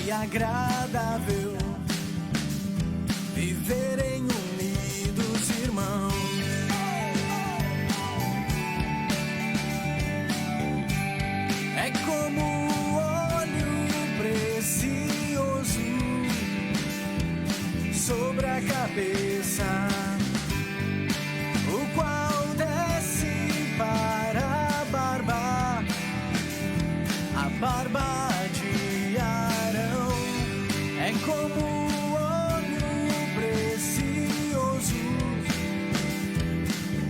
e agradável viverem unidos, irmãos. É como o óleo precioso sobre a cabeça, o qual desce para a barba de Arão. É como o óleo precioso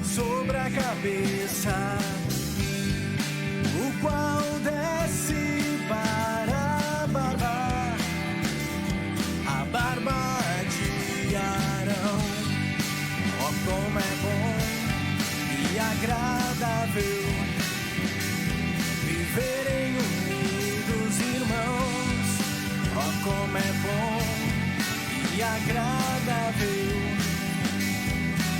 sobre a cabeça, o qual desce para a barba de Arão. Oh, como é bom e agradável viverem unidos, irmãos. Oh, como é bom e agradável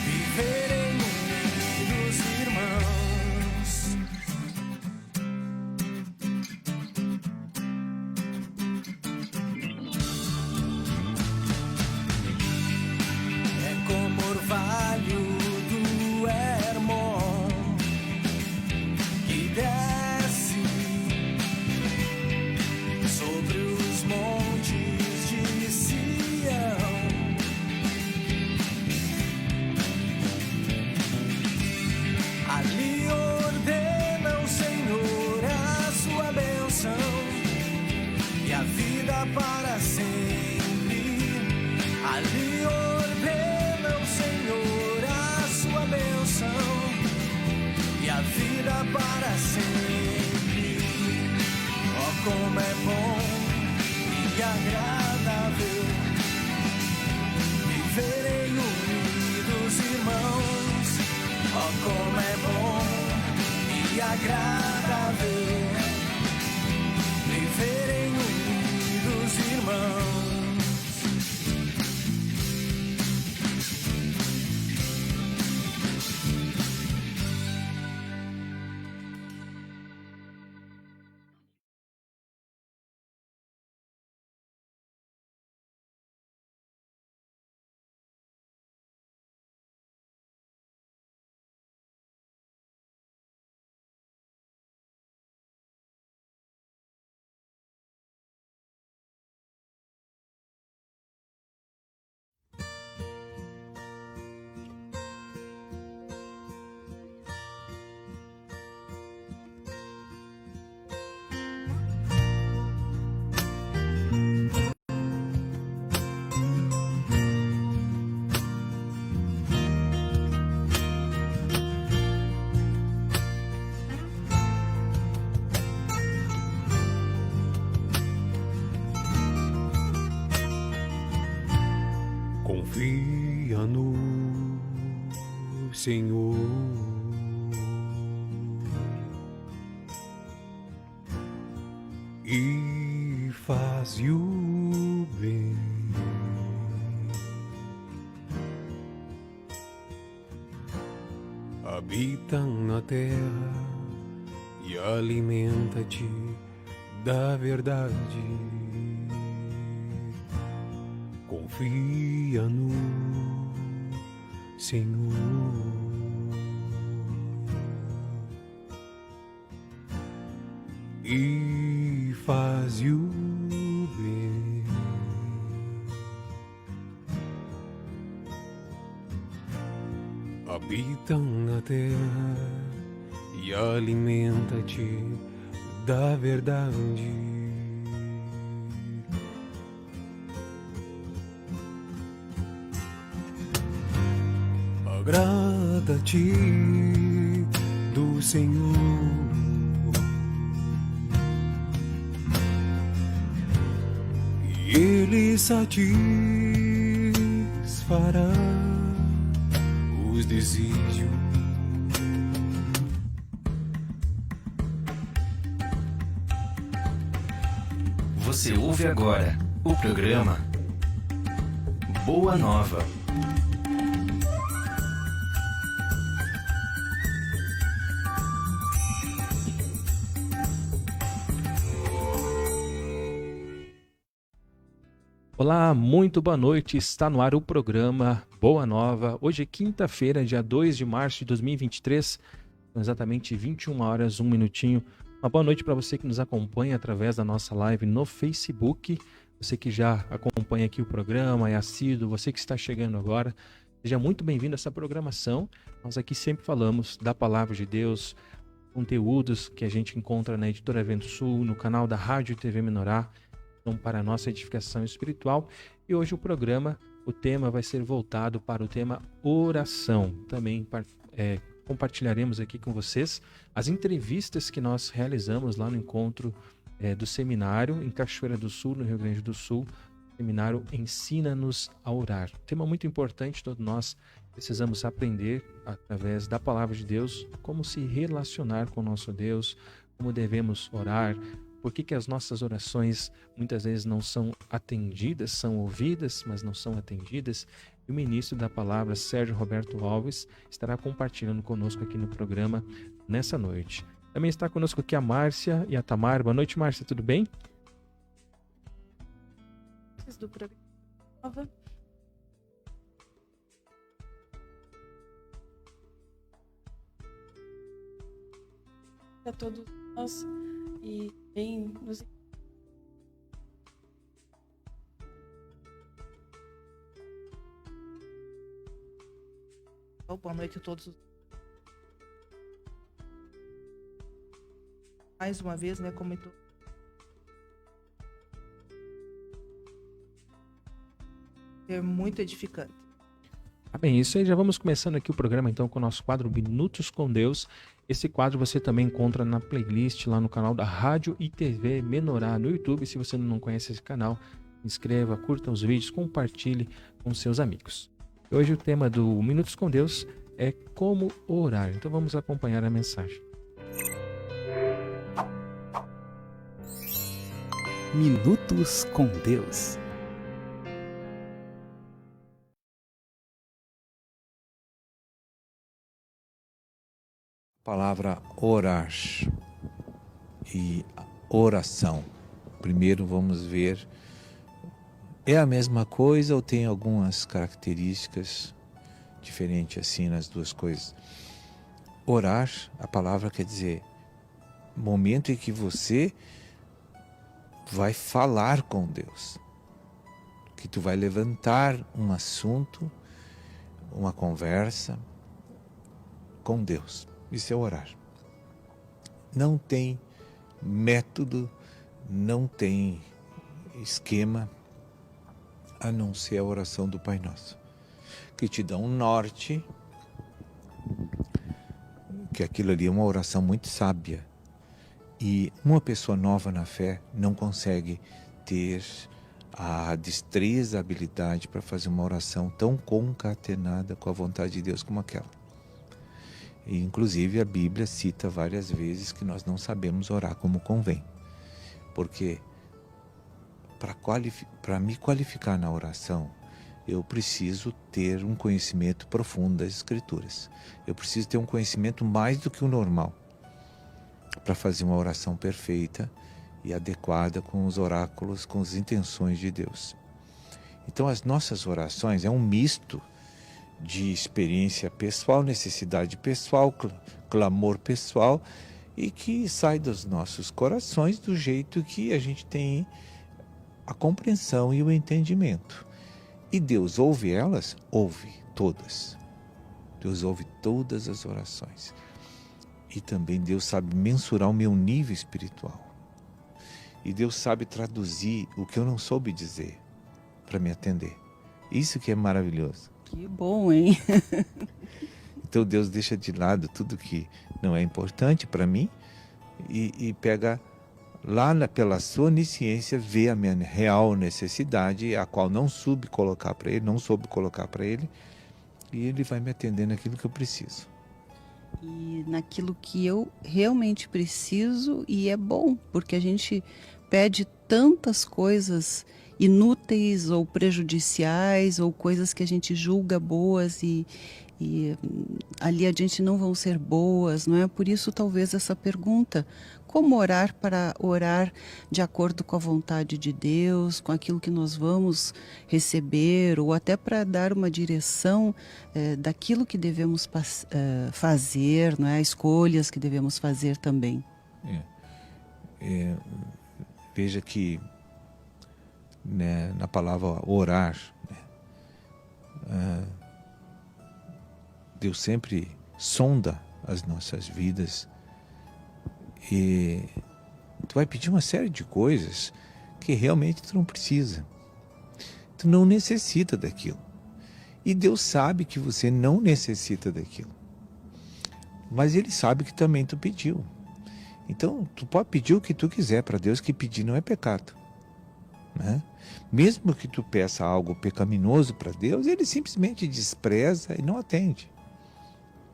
viverem unidos, irmãos. É como orvalho do Hermon que desce sobre os montes de Sião. Ali ordena o Senhor a sua bênção e a vida para sempre. Ali ordena o Senhor a sua bênção e a vida para sempre. Oh, como é bom e agradável viverem unidos, irmãos. Oh, como é bom e agradável viverem unidos, irmãos. Confia no Senhor e faz o bem. Habita na terra e alimenta-te da verdade. Confia no Senhor e faz o bem. Habita na terra e alimenta-te da verdade. Agrada-te do Senhor e Ele satisfará os desígnios. Você ouve agora o programa Boa Nova. Olá, muito boa noite. Está no ar o programa Boa Nova. Hoje é quinta-feira, dia 2 de março de 2023, são exatamente 21 horas, 1 minutinho. Uma boa noite para você que nos acompanha através da nossa live no Facebook, você que já acompanha aqui o programa, é assíduo, você que está chegando agora. Seja muito bem-vindo a essa programação. Nós aqui sempre falamos da Palavra de Deus, conteúdos que a gente encontra na Editora Vento Sul, no canal da Rádio e TV Menorá, para a nossa edificação espiritual. E hoje o tema vai ser voltado para o tema oração. Também compartilharemos aqui com vocês as entrevistas que nós realizamos lá no encontro do seminário em Cachoeira do Sul, no Rio Grande do Sul. O seminário Ensina-nos a Orar. Tema muito importante, todos nós precisamos aprender através da Palavra de Deus como se relacionar com o nosso Deus, como devemos orar, por que as nossas orações muitas vezes não são atendidas, são ouvidas, mas não são atendidas. E o ministro da palavra, Sérgio Roberto Alves, estará compartilhando conosco aqui no programa nessa noite. Também está conosco aqui a Márcia e a Tamar. Boa noite, Márcia, tudo bem? Do programa a todos nós e bem nos boa noite a todos. Mais uma vez, né, como é muito edificante. Bem, isso aí, já vamos começando aqui o programa então com o nosso quadro Minutos com Deus. Esse quadro você também encontra na playlist lá no canal da Rádio e TV Menorá no YouTube. Se você não conhece esse canal, se inscreva, curta os vídeos, compartilhe com seus amigos. Hoje o tema do Minutos com Deus é como orar. Então vamos acompanhar a mensagem. Minutos com Deus. Palavra orar e oração. Primeiro vamos ver, é a mesma coisa ou tem algumas características diferentes assim nas duas coisas? Orar, a palavra quer dizer momento em que você vai falar com Deus, que tu vai levantar um assunto, uma conversa com Deus. Isso é orar. Não tem método, não tem esquema, a não ser a oração do Pai Nosso, que te dá um norte, que aquilo ali é uma oração muito sábia. E uma pessoa nova na fé não consegue ter a destreza, a habilidade para fazer uma oração tão concatenada com a vontade de Deus como aquela. E, inclusive, a Bíblia cita várias vezes que nós não sabemos orar como convém. Porque para me qualificar na oração, eu preciso ter um conhecimento profundo das Escrituras. Eu preciso ter um conhecimento mais do que o normal para fazer uma oração perfeita e adequada com os oráculos, com as intenções de Deus. Então, as nossas orações é um misto de experiência pessoal, necessidade pessoal, clamor pessoal, e que sai dos nossos corações do jeito que a gente tem a compreensão e o entendimento. E Deus ouve elas? Ouve todas. Deus ouve todas as orações. E também Deus sabe mensurar o meu nível espiritual. E Deus sabe traduzir o que eu não soube dizer para me atender. Isso que é maravilhoso. Que bom, hein? Então Deus deixa de lado tudo que não é importante para mim e pega lá pela sua onisciência, vê a minha real necessidade, a qual não soube colocar para ele, e ele vai me atender naquilo que eu preciso. E naquilo que eu realmente preciso, e é bom, porque a gente pede tantas coisas inúteis ou prejudiciais ou coisas que a gente julga boas e ali adiante não vão ser boas, não é? Por isso talvez essa pergunta, como orar para orar de acordo com a vontade de Deus, com aquilo que nós vamos receber, ou até para dar uma direção daquilo que devemos fazer, não é? Escolhas que devemos fazer também. Veja que, né, na palavra orar, né, Deus sempre sonda as nossas vidas e tu vai pedir uma série de coisas que realmente tu não precisa. Tu não necessita daquilo. E Deus sabe que você não necessita daquilo. Mas Ele sabe que também tu pediu. Então, tu pode pedir o que tu quiser para Deus, que pedir não é pecado, né? Mesmo que tu peça algo pecaminoso para Deus, Ele simplesmente despreza e não atende.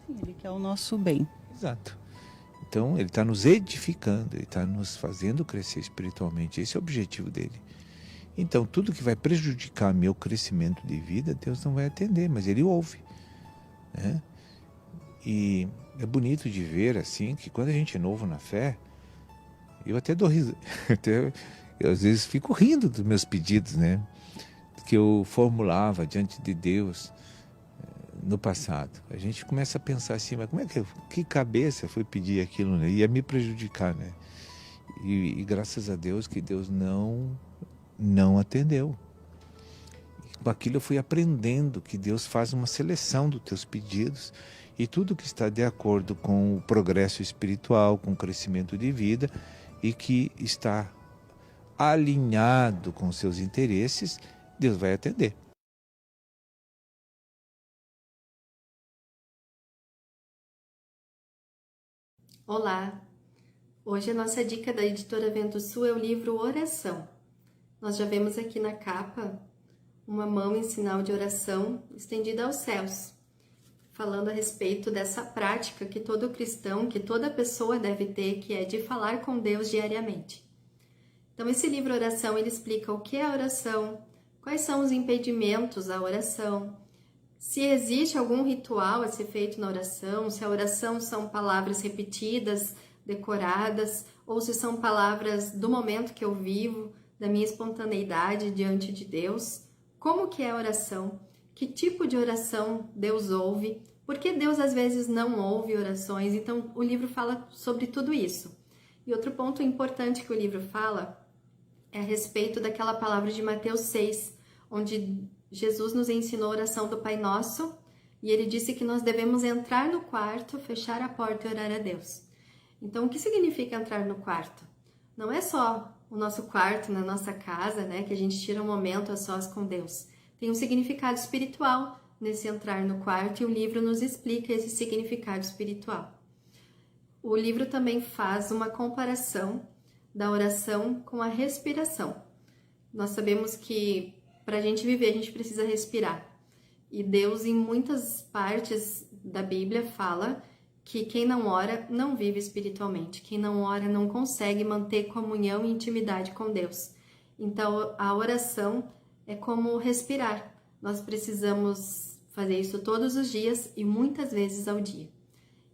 Sim, Ele quer o nosso bem. Exato. Então, Ele está nos edificando, Ele está nos fazendo crescer espiritualmente. Esse é o objetivo dele. Então, tudo que vai prejudicar meu crescimento de vida, Deus não vai atender, mas Ele ouve, né? E é bonito de ver, assim, que quando a gente é novo na fé, eu até dou risada, eu às vezes fico rindo dos meus pedidos, né? Que eu formulava diante de Deus no passado. A gente começa a pensar assim, mas que cabeça foi pedir aquilo, né? Ia me prejudicar, né? E graças a Deus que Deus não atendeu. Com aquilo eu fui aprendendo que Deus faz uma seleção dos teus pedidos e tudo que está de acordo com o progresso espiritual, com o crescimento de vida e que está alinhado com seus interesses, Deus vai atender. Olá! Hoje a nossa dica da editora Vento Sul é o livro Oração. Nós já vemos aqui na capa uma mão em sinal de oração estendida aos céus, falando a respeito dessa prática que todo cristão, que toda pessoa deve ter, que é de falar com Deus diariamente. Então esse livro Oração, ele explica o que é a oração, quais são os impedimentos à oração, se existe algum ritual a ser feito na oração, se a oração são palavras repetidas, decoradas, ou se são palavras do momento que eu vivo, da minha espontaneidade diante de Deus, como que é a oração, que tipo de oração Deus ouve, por que Deus às vezes não ouve orações. Então o livro fala sobre tudo isso. E outro ponto importante que o livro fala é a respeito daquela palavra de Mateus 6, onde Jesus nos ensinou a oração do Pai Nosso, e ele disse que nós devemos entrar no quarto, fechar a porta e orar a Deus. Então o que significa entrar no quarto? Não é só o nosso quarto na nossa casa, né, que a gente tira um momento a sós com Deus. Tem um significado espiritual nesse entrar no quarto e o livro nos explica esse significado espiritual. O livro também faz uma comparação da oração com a respiração. Nós sabemos que para a gente viver a gente precisa respirar. E Deus em muitas partes da Bíblia fala que quem não ora não vive espiritualmente. Quem não ora não consegue manter comunhão e intimidade com Deus. Então, a oração é como respirar. Nós precisamos fazer isso todos os dias e muitas vezes ao dia.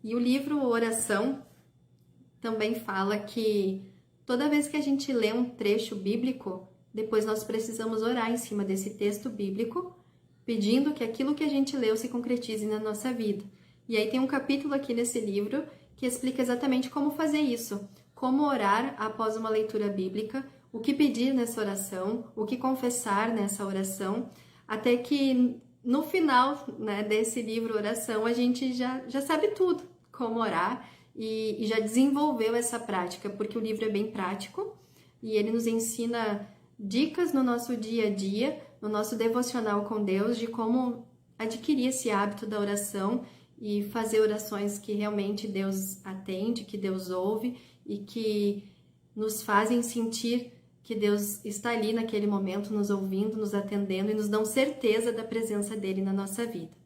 E o livro Oração também fala que toda vez que a gente lê um trecho bíblico, depois nós precisamos orar em cima desse texto bíblico, pedindo que aquilo que a gente leu se concretize na nossa vida. E aí tem um capítulo aqui nesse livro que explica exatamente como fazer isso, como orar após uma leitura bíblica, o que pedir nessa oração, o que confessar nessa oração, até que no final, né, desse livro Oração a gente já sabe tudo, como orar e já desenvolveu essa prática, porque o livro é bem prático e ele nos ensina dicas no nosso dia a dia, no nosso devocional com Deus, de como adquirir esse hábito da oração e fazer orações que realmente Deus atende, que Deus ouve e que nos fazem sentir que Deus está ali naquele momento nos ouvindo, nos atendendo e nos dão certeza da presença dele na nossa vida.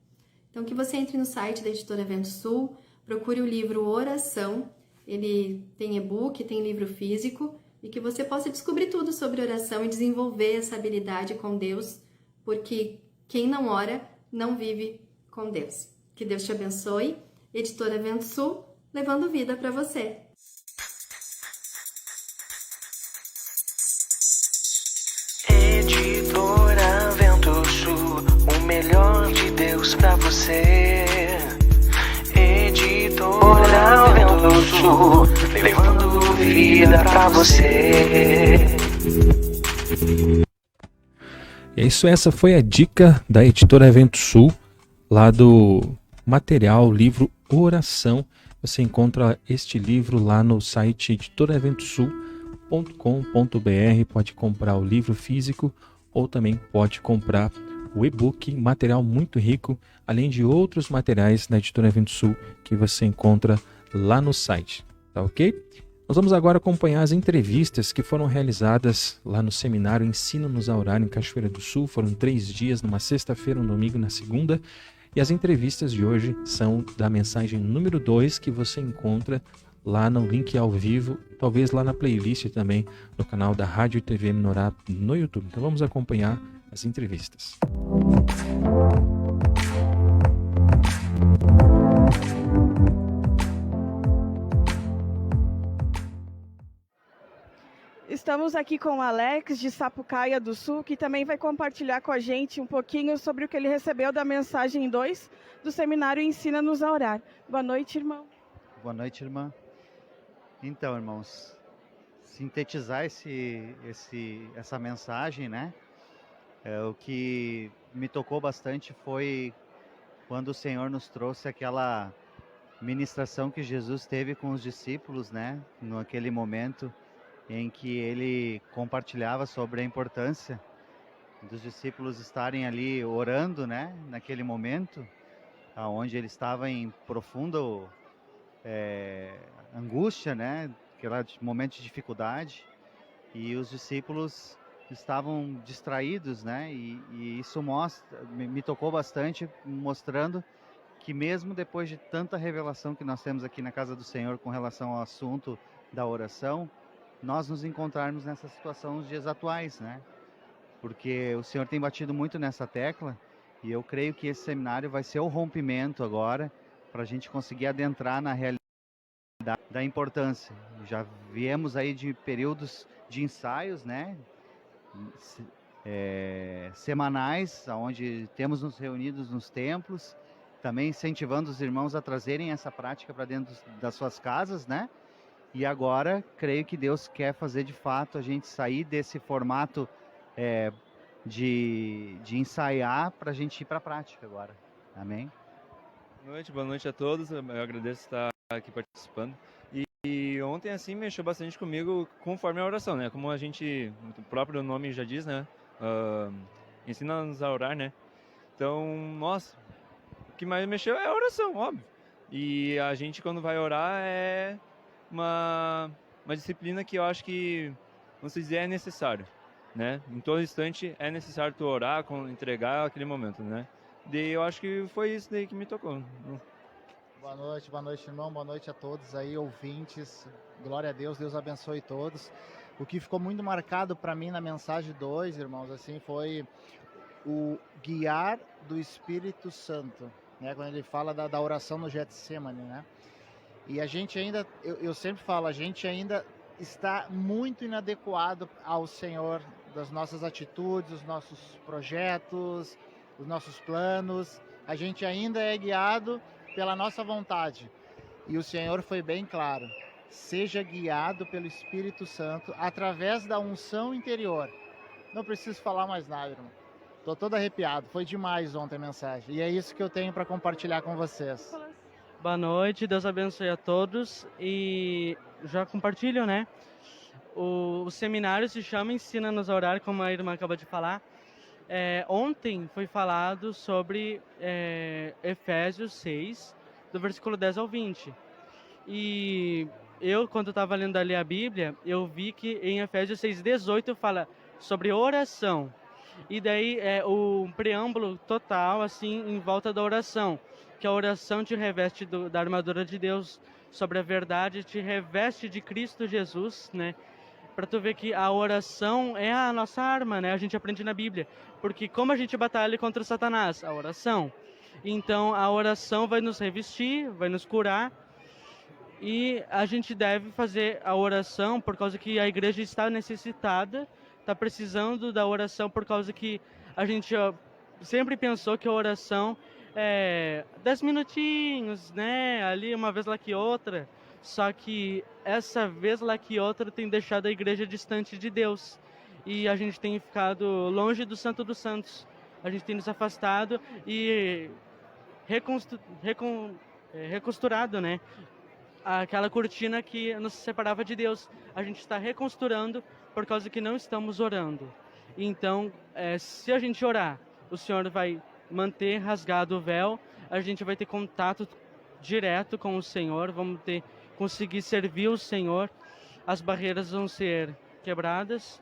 Então que você entre no site da Editora Vento Sul, procure o livro Oração, ele tem e-book, tem livro físico, e que você possa descobrir tudo sobre oração e desenvolver essa habilidade com Deus, porque quem não ora não vive com Deus. Que Deus te abençoe. Editora Vento Sul, levando vida para você. melhor de Deus pra você. Editora Vento Sul, levando vida pra você. É isso, essa foi a dica da editora Vento Sul, lá do material, livro Oração. Você encontra este livro lá no site editoraventosul.com.br. Pode comprar o livro físico ou também pode comprar o e-book, material muito rico, além de outros materiais da editora Vento Sul que você encontra lá no site. Tá ok? Nós vamos agora acompanhar as entrevistas que foram realizadas lá no seminário Ensina-nos a Orar em Cachoeira do Sul. Foram 3 dias, numa sexta-feira, um domingo na segunda. E as entrevistas de hoje são da mensagem número 2, que você encontra lá no link ao vivo, talvez lá na playlist também, no canal da Rádio e TV Menorá no YouTube. Então vamos acompanhar as entrevistas. Estamos aqui com o Alex, de Sapucaia do Sul, que também vai compartilhar com a gente um pouquinho sobre o que ele recebeu da mensagem 2 do seminário Ensina-nos a Orar. Boa noite, irmão. Boa noite, irmã. Então, irmãos, sintetizar essa mensagem, né? O que me tocou bastante foi quando o Senhor nos trouxe aquela ministração que Jesus teve com os discípulos, né? Naquele momento em que ele compartilhava sobre a importância dos discípulos estarem ali orando, né? Naquele momento, onde ele estava em profunda angústia, né? Aquele momento de dificuldade, e os discípulos estavam distraídos, né? E isso me tocou bastante, mostrando que mesmo depois de tanta revelação que nós temos aqui na casa do Senhor com relação ao assunto da oração, nós nos encontrarmos nessa situação nos dias atuais, né? Porque o Senhor tem batido muito nessa tecla, e eu creio que esse seminário vai ser o rompimento agora para a gente conseguir adentrar na realidade da importância. Já viemos aí de períodos de ensaios, né? Semanais, onde temos nos reunidos nos templos, também incentivando os irmãos a trazerem essa prática para dentro das suas casas, né? E agora, creio que Deus quer fazer de fato a gente sair desse formato de ensaiar para a gente ir para a prática agora. Amém? Boa noite a todos. Eu agradeço estar aqui participando. E ontem, assim, mexeu bastante comigo conforme a oração, né? Como o próprio nome já diz, né? Ensina-nos a orar, né? Então, nossa, o que mais mexeu é a oração, óbvio. E a gente, quando vai orar, é uma disciplina que eu acho que, vamos dizer, é necessário, né? Em todo instante é necessário tu orar, entregar aquele momento, né? E eu acho que foi isso daí que me tocou. Boa noite, irmão, boa noite a todos aí, ouvintes, glória a Deus, Deus abençoe todos. O que ficou muito marcado para mim na mensagem 2, irmãos, assim, foi o guiar do Espírito Santo, né? Quando ele fala da oração no Getsemane, né? E a gente ainda, eu sempre falo, a gente ainda está muito inadequado ao Senhor, das nossas atitudes, os nossos projetos, os nossos planos. A gente ainda é guiado pela nossa vontade. E o Senhor foi bem claro: seja guiado pelo Espírito Santo através da unção interior. Não preciso falar mais nada, irmão. Estou todo arrepiado. Foi demais ontem a mensagem. E é isso que eu tenho para compartilhar com vocês. Boa noite, Deus abençoe a todos. E já compartilham, né? O seminário se chama Ensina-nos a Orar, como a irmã acabou de falar. Ontem foi falado sobre Efésios 6, do versículo 10 ao 20. E eu, quando estava lendo ali a Bíblia, eu vi que em Efésios 6, 18 fala sobre oração. E daí o preâmbulo total, assim, em volta da oração. Que a oração te reveste da armadura de Deus sobre a verdade, te reveste de Cristo Jesus, né? Para tu ver que a oração é a nossa arma, né? A gente aprende na Bíblia. Porque como a gente batalha contra Satanás? A oração. Então, a oração vai nos revestir, vai nos curar. E a gente deve fazer a oração por causa que a igreja está necessitada, está precisando da oração por causa que a gente sempre pensou que a oração é 10 minutinhos, né? Ali uma vez lá que outra. Só que essa vez lá que outra tem deixado a igreja distante de Deus. E a gente tem ficado longe do Santo dos Santos. A gente tem nos afastado e recosturado, né? Aquela cortina que nos separava de Deus. A gente está recosturando por causa que não estamos orando. Então, se a gente orar, o Senhor vai manter rasgado o véu, a gente vai ter contato direto com o Senhor, vamos conseguir servir o Senhor, as barreiras vão ser quebradas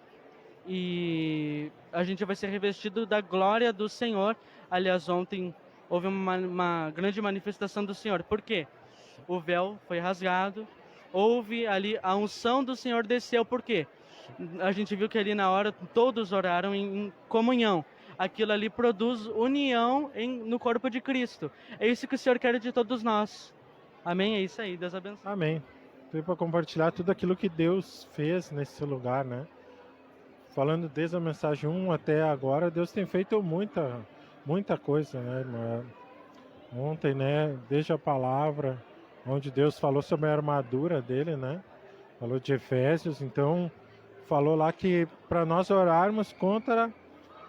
e a gente vai ser revestido da glória do Senhor. Aliás, ontem houve uma grande manifestação do Senhor. Por quê? O véu foi rasgado, houve ali a unção do Senhor desceu. Por quê? A gente viu que ali na hora todos oraram em comunhão. Aquilo ali produz união no corpo de Cristo. É isso que o Senhor quer de todos nós. Amém? É isso aí. Deus abençoe. Amém. Estou para compartilhar tudo aquilo que Deus fez nesse lugar, né? Falando desde a mensagem 1 até agora, Deus tem feito muita coisa, né, irmã? Ontem, né, desde a palavra, onde Deus falou sobre a armadura dele, né? Falou de Efésios, então falou lá que para nós orarmos contra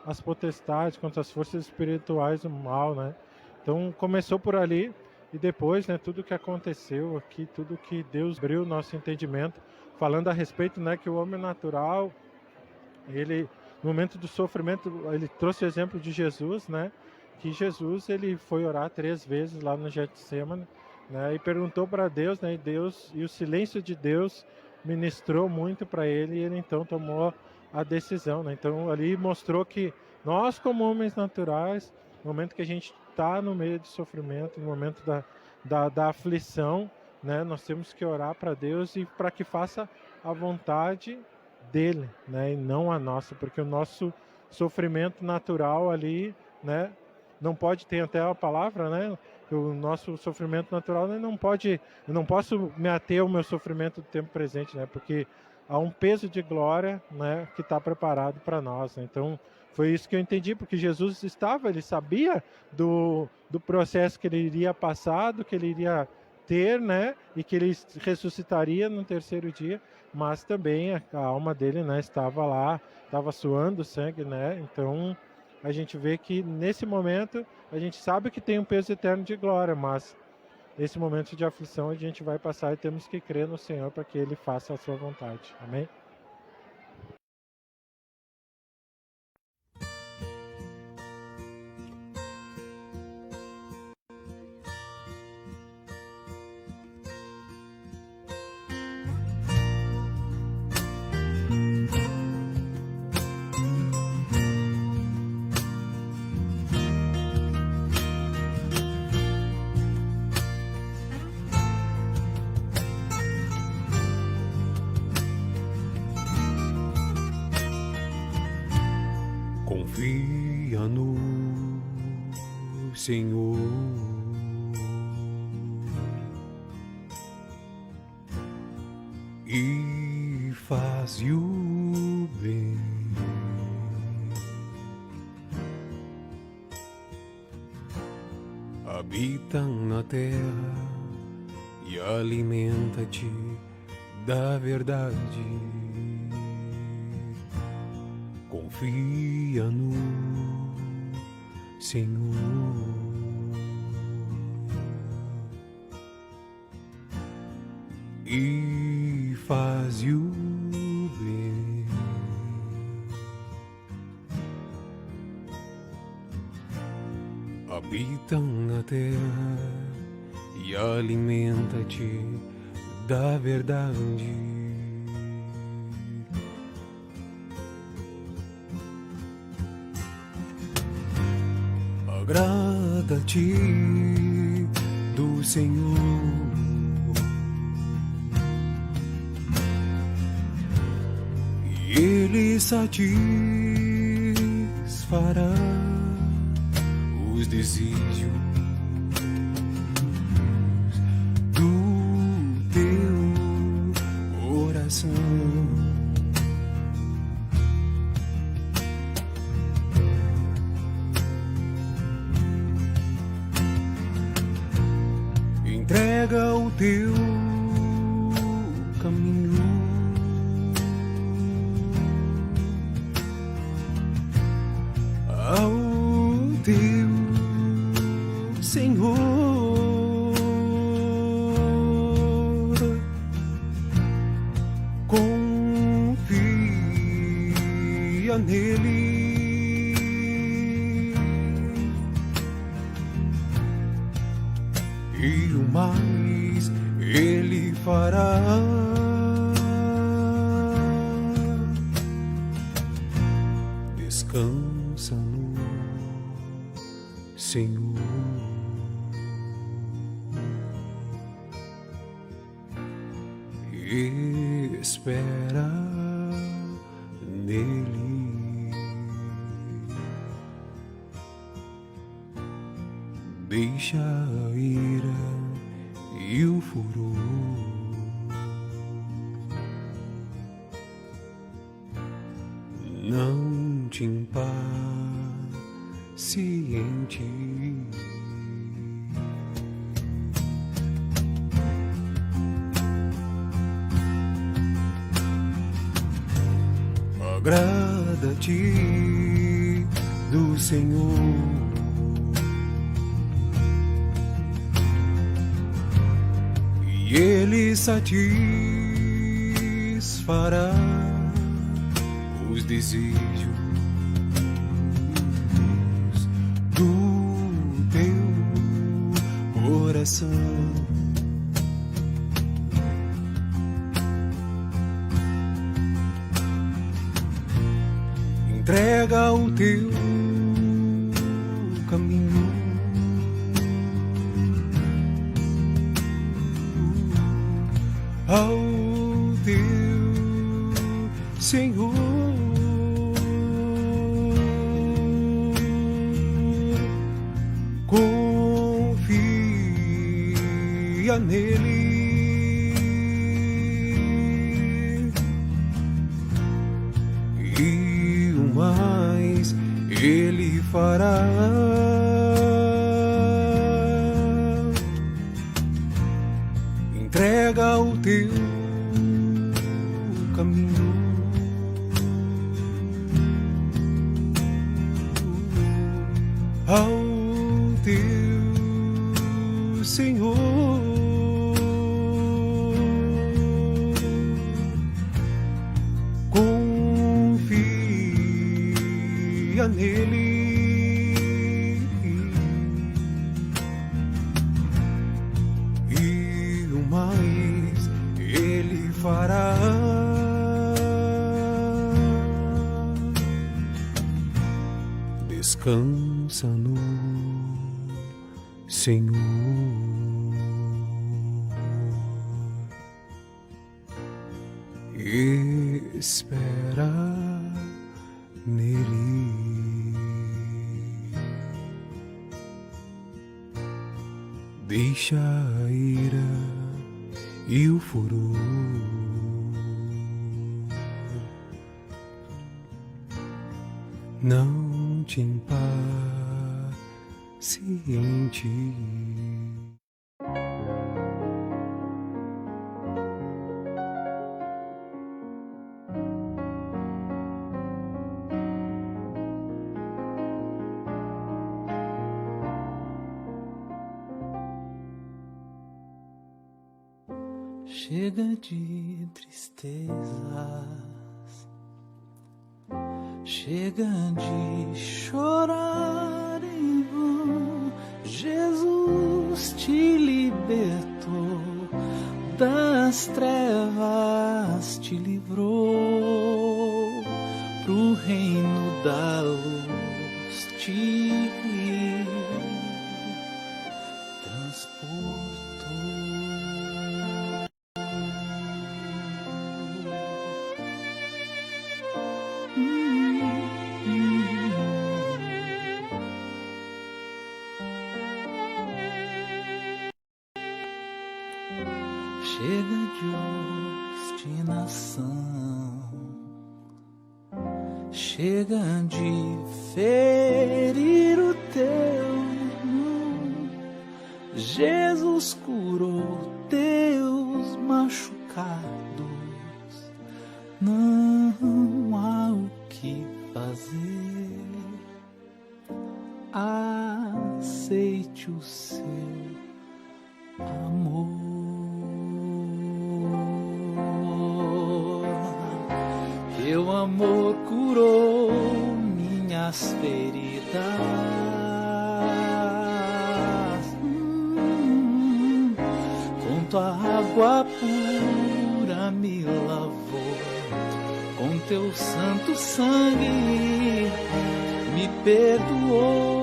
as potestades, contra as forças espirituais do mal, né? Então começou por ali e depois, né, tudo que aconteceu aqui, tudo que Deus abriu o nosso entendimento, falando a respeito, né, que o homem natural, ele, no momento do sofrimento, ele trouxe o exemplo de Jesus, né? Que Jesus, ele foi orar 3 vezes lá no Getsemane, né? E perguntou para Deus, né? E o silêncio de Deus ministrou muito para ele e ele então tomou a decisão, né? Então ali mostrou que nós, como homens naturais, no momento que a gente está no meio do sofrimento, no momento da aflição, né? Nós temos que orar para Deus e para que faça a vontade dele, né? E não a nossa, porque o nosso sofrimento natural ali, né? Não pode ter até a palavra, né? O nosso sofrimento natural, né? Eu não posso me ater ao meu sofrimento do tempo presente, né? Porque há um peso de glória, né? Que está preparado para nós, né? Então foi isso que eu entendi, porque Jesus ele sabia do processo que ele iria passar, do que ele iria ter, né? E que ele ressuscitaria no 3º dia, mas também a alma dele, né? Estava lá, estava suando sangue, né? Então a gente vê que nesse momento a gente sabe que tem um peso eterno de glória, mas nesse momento de aflição a gente vai passar e temos que crer no Senhor para que Ele faça a sua vontade. Amém? Confia no Senhor e faz o bem. Habita na terra e alimenta-te da verdade. Confia no Senhor e faz o bem. Habita na terra e alimenta-te da verdade. Agrada-te do Senhor e Ele satisfará os desígnios do teu coração. teu caminho. Ao teu Senhor, confia nele e o mais ele fará. Descansa no Senhor. E espera nele. Deixa a ira e o furor não te impaciente. Agrada-te do Senhor e Ele satisfará os desejos do teu coração. Entrega o teu caminho ao teu Senhor. Confia nele e o mais ele fará. Entrega o teu caminho ao teu Senhor. Confia nele e o mais ele fará. Descansa no Senhor. Espera nele. Deixa a ira e o furor não te impaciente. Chega de tristezas, chega de chorar em vão. Jesus te libertou das trevas, te livrou pro reino da luz, te transportou. Chega de obstinação, chega de ferir o teu irmão. Jesus curou teu aceite o seu amor. Teu amor curou minhas feridas, com tua água pura me lavou, com teu santo sangue me perdoou.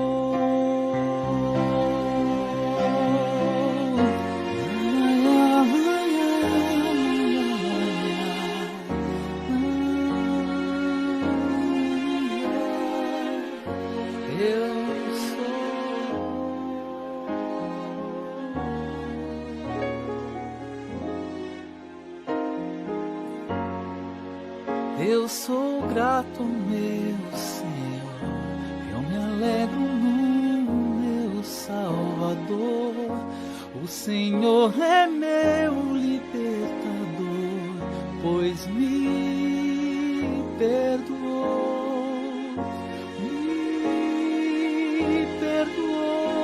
Eu sou grato, meu Senhor, eu me alegro no meu Salvador. O Senhor é meu libertador, pois me perdoou, me perdoou.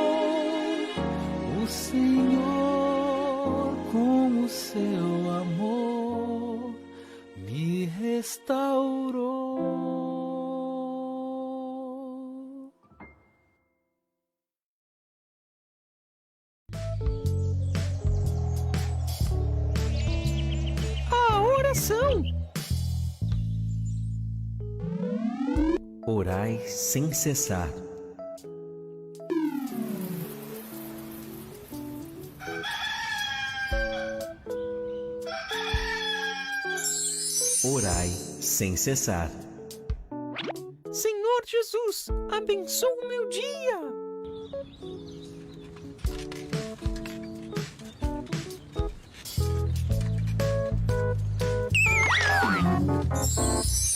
O Senhor, com o seu amor, me restaurou. A oração. Orai sem cessar. Orai sem cessar. Senhor Jesus, abençoa o meu dia.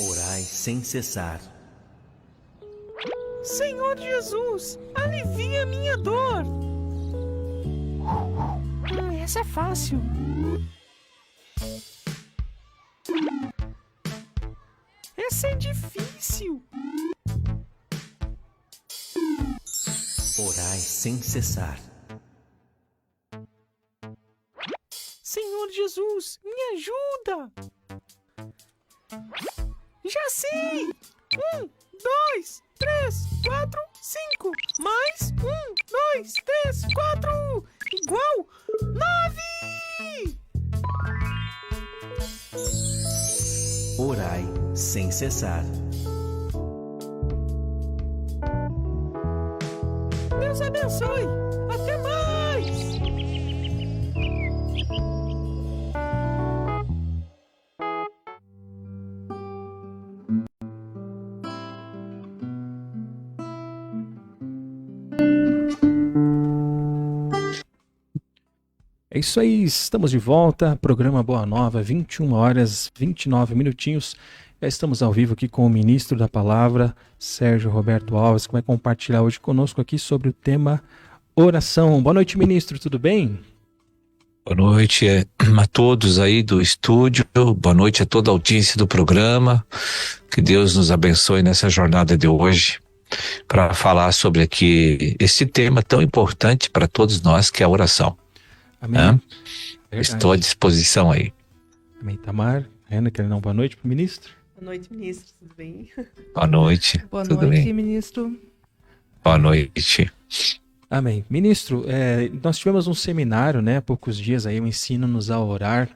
Orai sem cessar. Senhor Jesus, alivia minha dor. Essa é fácil. Essa é difícil. Orai sem cessar. Senhor Jesus, me ajuda. Já sei! 1, 2, 3, 4, 5. Mais 1, 2, 3, 4. Igual 9! Orai sem cessar. Deus abençoe. Até mais! É isso aí, estamos de volta, programa Boa Nova, 21 horas 29 minutinhos. Já estamos ao vivo aqui com o ministro da Palavra, Sérgio Roberto Alves, que vai compartilhar hoje conosco aqui sobre o tema oração. Boa noite, ministro, tudo bem? Boa noite a todos aí do estúdio, boa noite a toda a audiência do programa. Que Deus nos abençoe nessa jornada de hoje para falar sobre aqui esse tema tão importante para todos nós, que é a oração. Amém. Estou à disposição aí. Amém. Tamar, Ana, querendo dar uma boa noite para o ministro? Boa noite, ministro. Tudo bem? Boa noite. Boa Tudo noite, bem? ministro. Boa noite. Amém. Ministro, nós tivemos um seminário, né, há poucos dias aí, o Ensina-nos a Orar.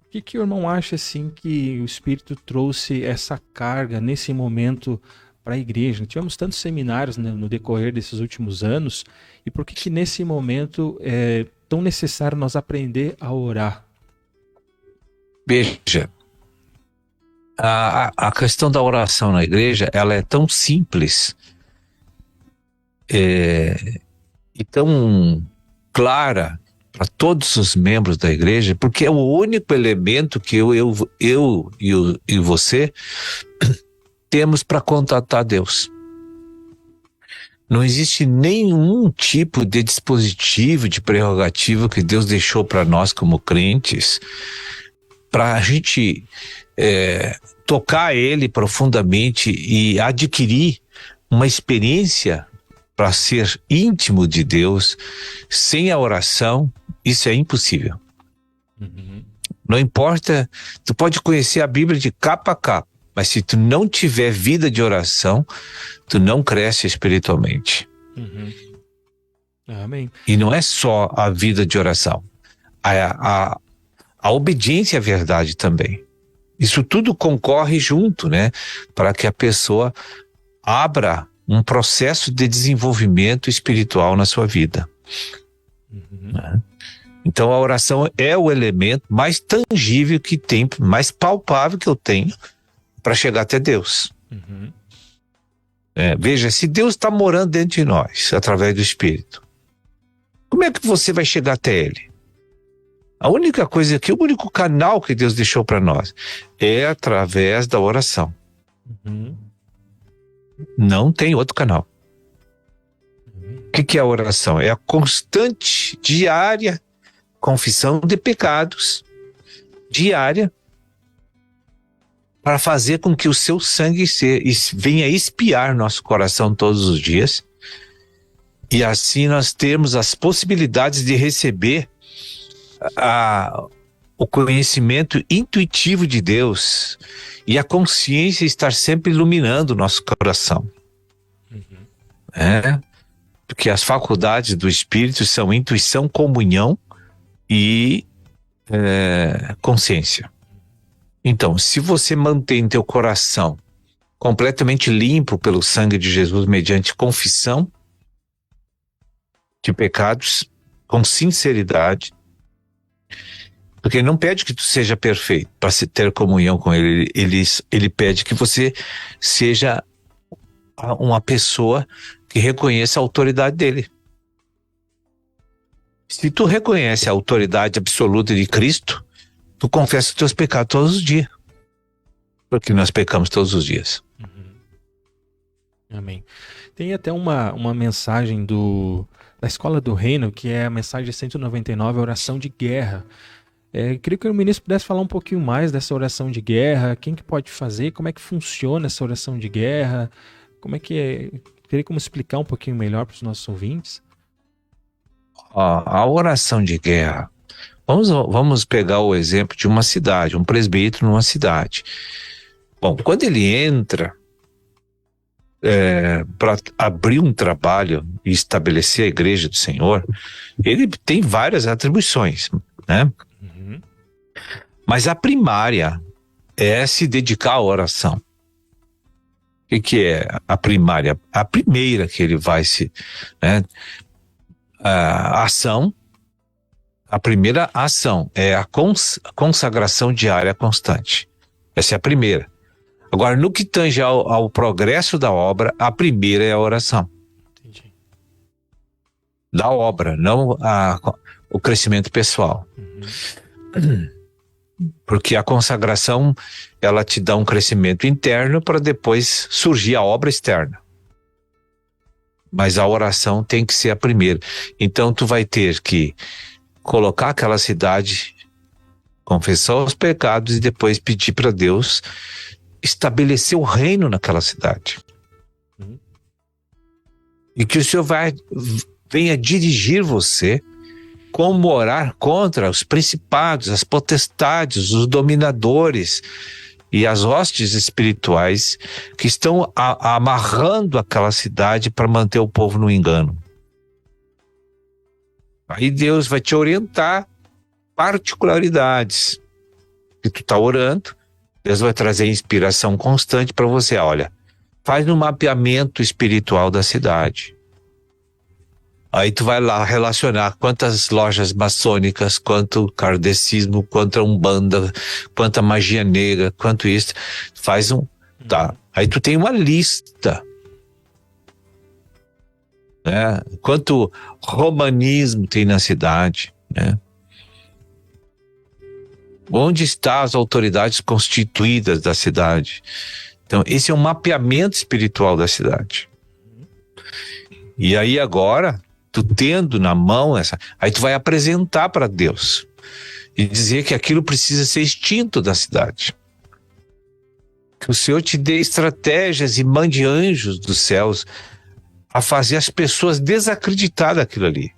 O que o irmão acha, assim, que o Espírito trouxe essa carga nesse momento para a igreja? Tivemos tantos seminários, né, no decorrer desses últimos anos, e por que nesse momento é tão necessário nós aprender a orar? Veja, a questão da oração na igreja, ela é tão simples e tão clara para todos os membros da igreja, porque é o único elemento que eu e você temos para contatar Deus. Não existe nenhum tipo de dispositivo, de prerrogativa que Deus deixou para nós como crentes, para a gente tocar Ele profundamente e adquirir uma experiência para ser íntimo de Deus, sem a oração, isso é impossível. Não importa, tu pode conhecer a Bíblia de capa a capa, mas se tu não tiver vida de oração, tu não cresce espiritualmente. Amém. E não é só a vida de oração, a obediência à verdade também. Isso tudo concorre junto, né? Para que a pessoa abra um processo de desenvolvimento espiritual na sua vida. Né? Então a oração é o elemento mais tangível que tem, mais palpável que eu tenho para chegar até Deus. Veja, se Deus está morando dentro de nós, através do Espírito, como é que você vai chegar até Ele? A única coisa que, o único canal que Deus deixou para nós é através da oração. Não tem outro canal. O que é a oração? É a constante, diária confissão de pecados, diária, para fazer com que o seu sangue venha espiar nosso coração todos os dias, e assim nós termos as possibilidades de receber o conhecimento intuitivo de Deus e a consciência estar sempre iluminando o nosso coração. Porque as faculdades do Espírito são intuição, comunhão e consciência. Então, se você mantém teu coração completamente limpo pelo sangue de Jesus mediante confissão de pecados com sinceridade, porque ele não pede que tu seja perfeito para ter comunhão com ele, ele pede que você seja uma pessoa que reconheça a autoridade dele. Se tu reconhece a autoridade absoluta de Cristo, tu confessa os teus pecados todos os dias. Porque nós pecamos todos os dias. Amém. Tem até uma mensagem da Escola do Reino, que é a mensagem 199, a oração de guerra. Queria que o ministro pudesse falar um pouquinho mais dessa oração de guerra, quem que pode fazer, como é que funciona essa oração de guerra, como é que é. Teria como explicar um pouquinho melhor para os nossos ouvintes? A oração de guerra. Vamos pegar o exemplo de uma cidade, um presbítero numa cidade. Bom, quando ele entra para abrir um trabalho e estabelecer a igreja do Senhor, ele tem várias atribuições, né? Mas a primária é se dedicar à oração. O que é a primária? A primeira que ele vai a ação, a primeira ação é a consagração diária constante. Essa é a primeira. Agora, no que tange ao progresso da obra, a primeira é a oração. Entendi. Da obra, não o crescimento pessoal. Porque a consagração, ela te dá um crescimento interno para depois surgir a obra externa. Mas a oração tem que ser a primeira. Então tu vai ter que colocar aquela cidade, confessar os pecados e depois pedir para Deus estabelecer o reino naquela cidade. E que o Senhor venha dirigir você como orar contra os principados, as potestades, os dominadores e as hostes espirituais que estão amarrando aquela cidade para manter o povo no engano. Aí Deus vai te orientar particularidades que tu está orando. Deus vai trazer inspiração constante para você. Olha, faz um mapeamento espiritual da cidade. Aí tu vai lá relacionar quantas lojas maçônicas, quanto kardecismo, quanto umbanda, quanta magia negra, quanto isso. Faz tá. Aí tu tem uma lista. Né? Quanto romanismo tem na cidade, né? Onde estão as autoridades constituídas da cidade? Então, esse é um mapeamento espiritual da cidade. E aí agora, tu tendo na mão aí tu vai apresentar para Deus e dizer que aquilo precisa ser extinto da cidade. Que o Senhor te dê estratégias e mande anjos dos céus a fazer as pessoas desacreditar daquilo ali.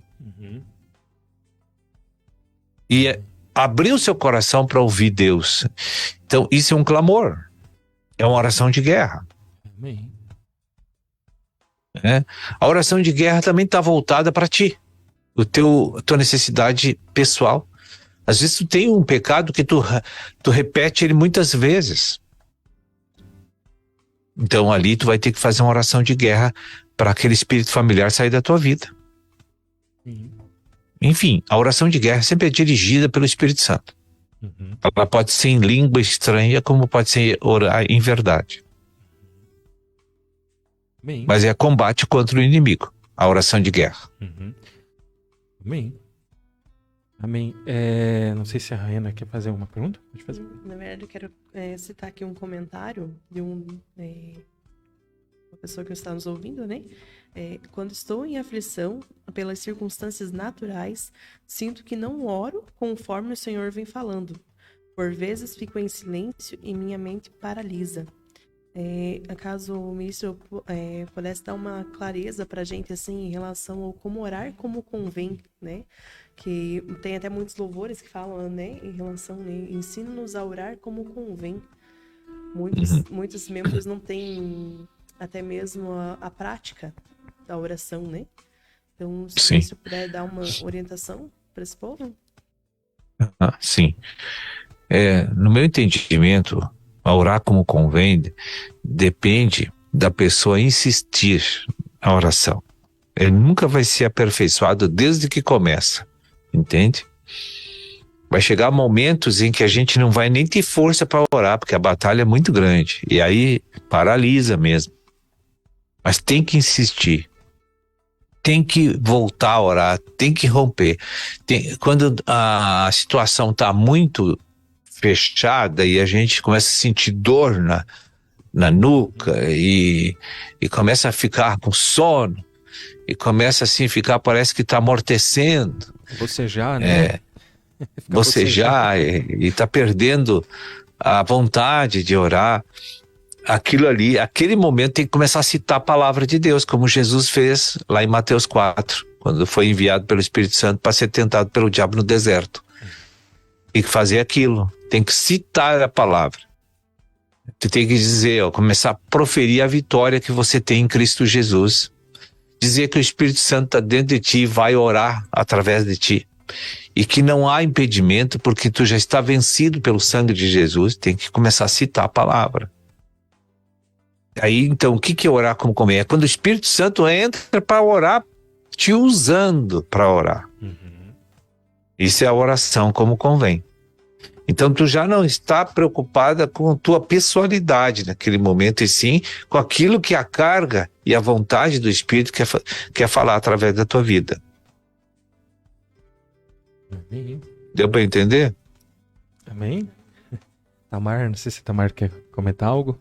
E abrir o seu coração para ouvir Deus. Então, isso é um clamor. É uma oração de guerra. Amém. A oração de guerra também está voltada para ti. A tua necessidade pessoal. Às vezes tu tem um pecado que tu repete ele muitas vezes. Então ali tu vai ter que fazer uma oração de guerra para aquele espírito familiar sair da tua vida. Enfim, a oração de guerra sempre é dirigida pelo Espírito Santo. Ela pode ser em língua estranha, como pode ser orar em verdade. Amém. Mas é combate contra o inimigo, a oração de guerra. Amém. Amém. Não sei se a Rayana quer fazer alguma pergunta. Pode fazer. Na verdade, eu quero citar aqui um comentário de uma pessoa que está nos ouvindo, né? Quando estou em aflição, pelas circunstâncias naturais, sinto que não oro conforme o Senhor vem falando. Por vezes fico em silêncio e minha mente paralisa. Acaso o ministro pudesse dar uma clareza para a gente assim, em relação ao como orar como convém, né? Que tem até muitos louvores que falam, né, em relação, né, ensina-nos a orar como convém. Muitos membros não têm até mesmo a prática da oração, né? Então, se você puder dar uma orientação para esse povo? Sim. No meu entendimento, a orar como convém depende da pessoa insistir na oração. Ele nunca vai ser aperfeiçoado desde que começa, entende? Vai chegar momentos em que a gente não vai nem ter força para orar, porque a batalha é muito grande, e aí paralisa mesmo. Mas tem que insistir, tem que voltar a orar, tem que romper. Quando a situação está muito fechada e a gente começa a sentir dor na nuca e começa a ficar com sono e começa assim a ficar, parece que está amortecendo. Bocejar, né? Bocejar e está perdendo a vontade de orar. Aquilo ali, aquele momento tem que começar a citar a palavra de Deus, como Jesus fez lá em Mateus 4, quando foi enviado pelo Espírito Santo para ser tentado pelo diabo no deserto. Tem que fazer aquilo, tem que citar a palavra. Tu tem que dizer, começar a proferir a vitória que você tem em Cristo Jesus. Dizer que o Espírito Santo está dentro de ti e vai orar através de ti. E que não há impedimento porque tu já está vencido pelo sangue de Jesus. Tem que começar a citar a palavra. Aí, então, o que é orar como convém? É quando o Espírito Santo entra para orar, te usando para orar. Isso é a oração como convém. Então, tu já não está preocupada com a tua pessoalidade naquele momento, e sim com aquilo que a carga e a vontade do Espírito quer falar através da tua vida. Amém. Deu para entender? Amém. Tamar, não sei se a Tamar quer comentar algo.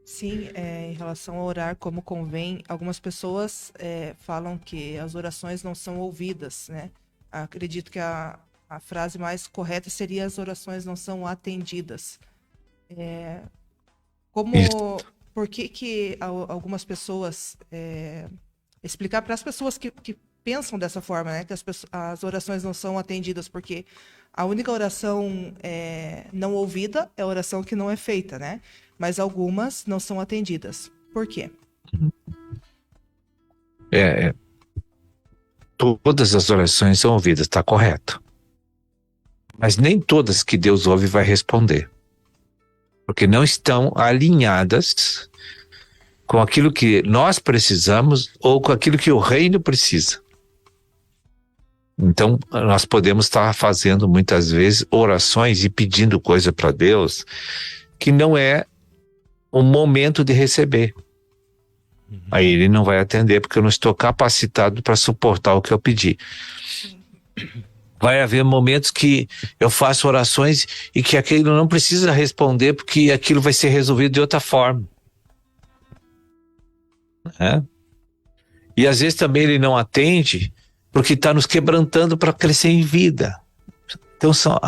Sim, em relação a orar como convém, algumas pessoas falam que as orações não são ouvidas, né? Acredito que a frase mais correta seria as orações não são atendidas. Por que algumas pessoas... explicar para as pessoas que pensam dessa forma, né? Que as orações não são atendidas, porque a única oração não ouvida é a oração que não é feita, né? Mas algumas não são atendidas. Por quê? Todas as orações são ouvidas, está correto. Mas nem todas que Deus ouve vai responder. Porque não estão alinhadas com aquilo que nós precisamos ou com aquilo que o reino precisa. Então, nós podemos estar fazendo muitas vezes orações e pedindo coisa para Deus que não é o momento de receber. Aí ele não vai atender porque eu não estou capacitado para suportar o que eu pedi. Vai haver momentos que eu faço orações e que aquilo não precisa responder porque aquilo vai ser resolvido de outra forma. E às vezes também ele não atende porque está nos quebrantando para crescer em vida. Então são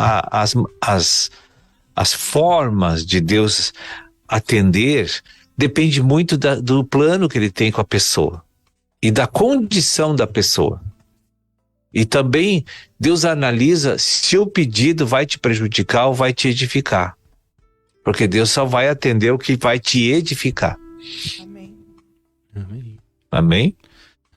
as formas de Deus atender depende muito do plano que ele tem com a pessoa e da condição da pessoa. E também Deus analisa se o pedido vai te prejudicar ou vai te edificar. Porque Deus só vai atender o que vai te edificar. Amém. Amém. Amém?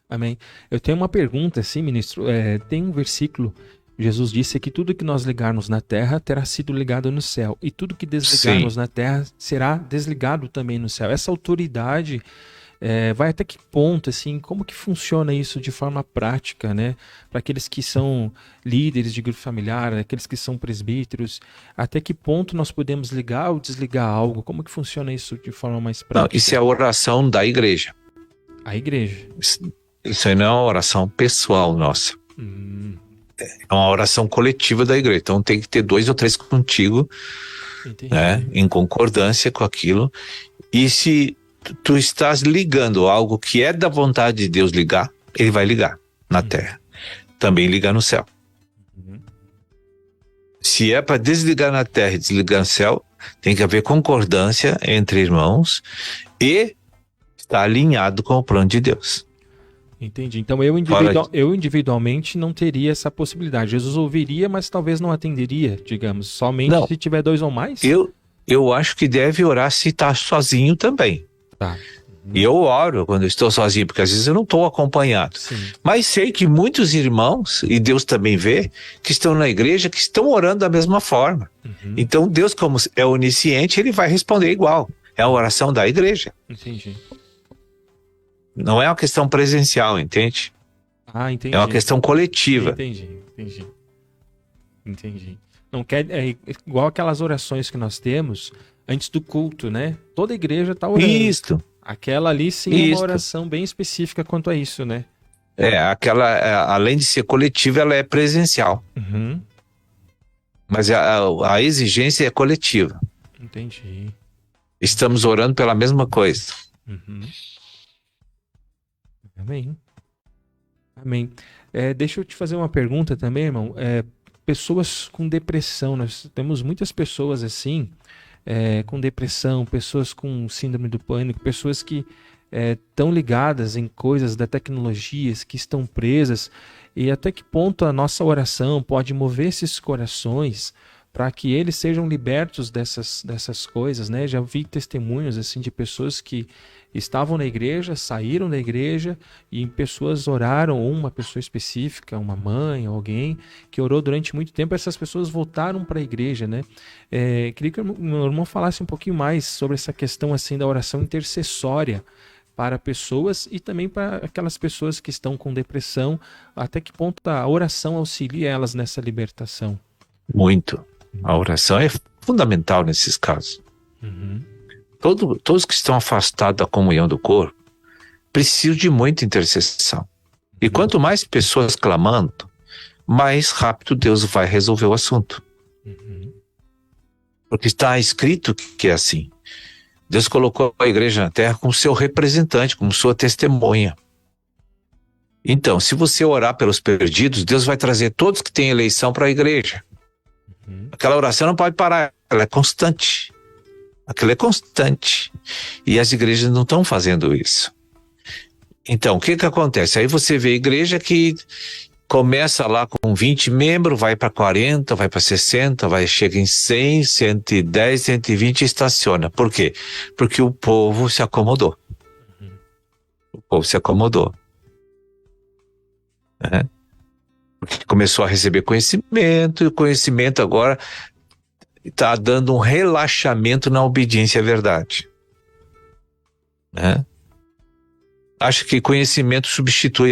Amém. Eu tenho uma pergunta, assim, ministro. Tem um versículo, Jesus disse que tudo que nós ligarmos na terra terá sido ligado no céu. E tudo que desligarmos na terra será desligado também no céu. Essa autoridade vai até que ponto, assim, como que funciona isso de forma prática, né? Para aqueles que são líderes de grupo familiar, aqueles que são presbíteros, até que ponto nós podemos ligar ou desligar algo? Como que funciona isso de forma mais prática? Não, isso é a oração da igreja. A igreja. Isso aí não é uma oração pessoal nossa. É uma oração coletiva da igreja. Então tem que ter 2 ou 3 contigo, né, em concordância com aquilo. E se tu estás ligando algo que é da vontade de Deus ligar, ele vai ligar na terra. Também ligar no céu. Se é para desligar na terra e desligar no céu, tem que haver concordância entre irmãos e estar alinhado com o plano de Deus. Entendi. Então eu individualmente não teria essa possibilidade. Jesus ouviria, mas talvez não atenderia, digamos. Somente se tiver 2 ou mais? Eu acho que deve orar se está sozinho também. Tá. E eu oro quando eu estou sozinho, porque às vezes eu não estou acompanhado. Sim. Mas sei que muitos irmãos, e Deus também vê, que estão na igreja, que estão orando da mesma forma. Então Deus, como é onisciente, ele vai responder igual. É a oração da igreja. Entendi. Não é uma questão presencial, entende? Ah, entendi. É uma questão coletiva. Entendi. Não quer, igual aquelas orações que nós temos antes do culto, né? Toda igreja está orando. Isso. Aquela ali sim é uma oração bem específica quanto a isso, né? Além de ser coletiva, ela é presencial. Mas a exigência é coletiva. Entendi. Estamos orando pela mesma coisa. Amém. Amém. Deixa eu te fazer uma pergunta também, irmão. Pessoas com depressão, nós temos muitas pessoas assim, com depressão, pessoas com síndrome do pânico, pessoas que estão ligadas em coisas da tecnologia, que estão presas, e até que ponto a nossa oração pode mover esses corações para que eles sejam libertos dessas coisas, né? Já vi testemunhos assim de pessoas que estavam na igreja, saíram da igreja e pessoas oraram, ou uma pessoa específica, uma mãe, alguém que orou durante muito tempo, essas pessoas voltaram para a igreja, né? Queria que o meu irmão falasse um pouquinho mais sobre essa questão assim da oração intercessória para pessoas e também para aquelas pessoas que estão com depressão, até que ponto a oração auxilia elas nessa libertação? Muito. A oração é fundamental nesses casos. Todos que estão afastados da comunhão do corpo precisam de muita intercessão. E quanto mais pessoas clamando, mais rápido Deus vai resolver o assunto. Porque está escrito que é assim. Deus colocou a igreja na terra como seu representante, como sua testemunha. Então, se você orar pelos perdidos, Deus vai trazer todos que têm eleição para a igreja. Aquela oração não pode parar, ela é constante. Aquilo é constante. E as igrejas não estão fazendo isso. Então, o que acontece? Aí você vê a igreja que começa lá com 20 membros, vai para 40, vai para 60, chega em 100, 110, 120 e estaciona. Por quê? Porque o povo se acomodou. O povo se acomodou. Porque começou a receber conhecimento, e o conhecimento agora está dando um relaxamento na obediência à verdade. Acho que conhecimento substitui